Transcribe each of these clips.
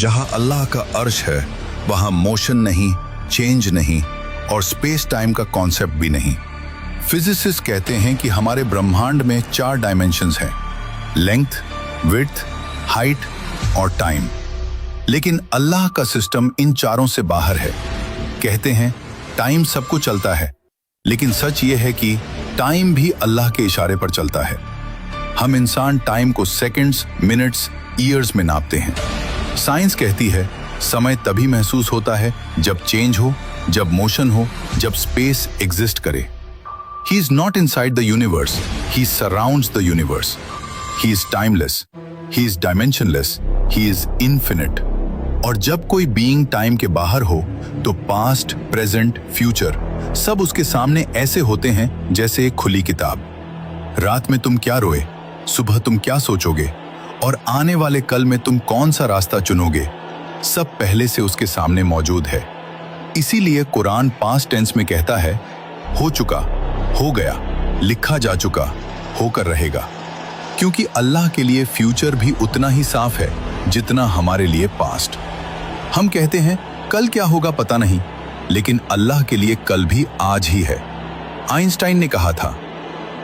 जहां अल्लाह का अर्श है वहां मोशन नहीं, चेंज नहीं और स्पेस टाइम का कॉन्सेप्ट भी नहीं। फिजिसिस्ट कहते हैं कि हमारे ब्रह्मांड में 4 डायमेंशंस हैं, लेंथ, विड्थ, हाइट और टाइम। लेकिन अल्लाह का सिस्टम इन चारों से बाहर है। कहते हैं टाइम सबको चलता है, लेकिन सच ये है कि टाइम भी अल्लाह के इशारे पर चलता है। हम इंसान टाइम को सेकंड्स, मिनट्स, ईयर्स में नापते हैं। साइंस कहती है समय तभी महसूस होता है जब चेंज हो, जब मोशन हो, जब स्पेस एग्जिस्ट करे। He is not inside the universe, he surrounds the universe. He is timeless, he is dimensionless, he is infinite. और जब कोई बीइंग टाइम के बाहर हो तो पास्ट, प्रेजेंट, फ्यूचर सब उसके सामने ऐसे होते हैं जैसे एक खुली किताब। रात में तुम क्या रोए, सुबह तुम क्या सोचोगे और आने वाले कल में तुम कौन सा रास्ता चुनोगे, सब पहले से उसके सामने मौजूद है। इसीलिए कुरान पास्ट टेंस में कहता है हो चुका, हो गया, लिखा जा चुका, होकर रहेगा। क्योंकि अल्लाह के लिए फ्यूचर भी उतना ही साफ है जितना हमारे लिए पास्ट। हम कहते हैं कल क्या होगा पता नहीं, लेकिन अल्लाह के लिए कल भी आज ही है। आइंस्टाइन ने कहा था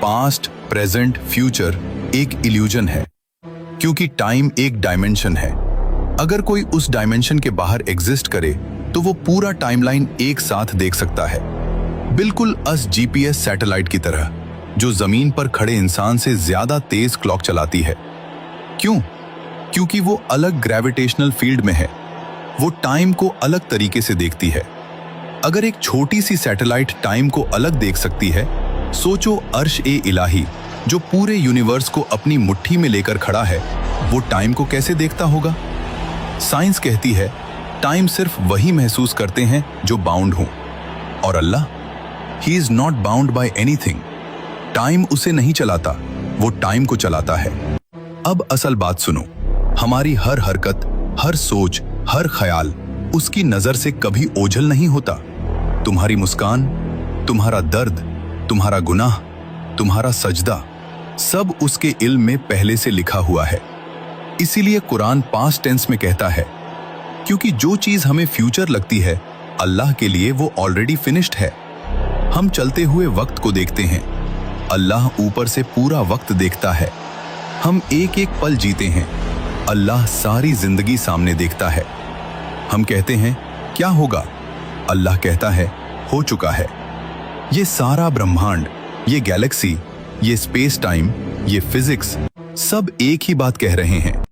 पास्ट, प्रेजेंट, फ्यूचर एक इल्यूजन है, क्योंकि टाइम एक डायमेंशन है। अगर कोई उस डायमेंशन के बाहर एग्जिस्ट करे तो वो पूरा टाइमलाइन एक साथ देख सकता है, बिल्कुल अस जीपीएस सैटेलाइट की तरह, जो जमीन पर खड़े इंसान से ज्यादा तेज क्लॉक चलाती है। क्यों? क्योंकि वो अलग ग्रेविटेशनल फील्ड में है, वो टाइम को अलग तरीके से देखती है। अगर एक छोटी सी सैटेलाइट टाइम को अलग देख सकती है, सोचो अर्श ए इलाही जो पूरे यूनिवर्स को अपनी मुट्ठी में लेकर खड़ा है, वो टाइम को कैसे देखता होगा? साइंस कहती है टाइम सिर्फ वही महसूस करते हैं जो बाउंड हों, और अल्लाह, he is not bound by anything. Time उसे नहीं चलाता, वो टाइम को चलाता है। अब असल बात सुनो, हमारी हर हरकत, हर सोच, हर ख्याल उसकी नजर से कभी ओझल नहीं होता। तुम्हारी मुस्कान, तुम्हारा दर्द, तुम्हारा गुनाह, तुम्हारा सजदा, सब उसके इल्म में पहले से लिखा हुआ है। इसीलिए कुरान पास्ट टेंस में कहता है क्योंकि जो चीज हमें फ्यूचर लगती है, अल्लाह के लिए वो ऑलरेडी फिनिश्ड है। हम चलते हुए वक्त को देखते हैं, अल्लाह ऊपर से पूरा वक्त देखता है। हम एक एक पल जीते हैं, अल्लाह सारी जिंदगी सामने देखता है। हम कहते हैं क्या होगा, अल्लाह कहता है हो चुका है। ये सारा ब्रह्मांड, ये गैलेक्सी, ये स्पेस टाइम, ये फिजिक्स सब एक ही बात कह रहे हैं,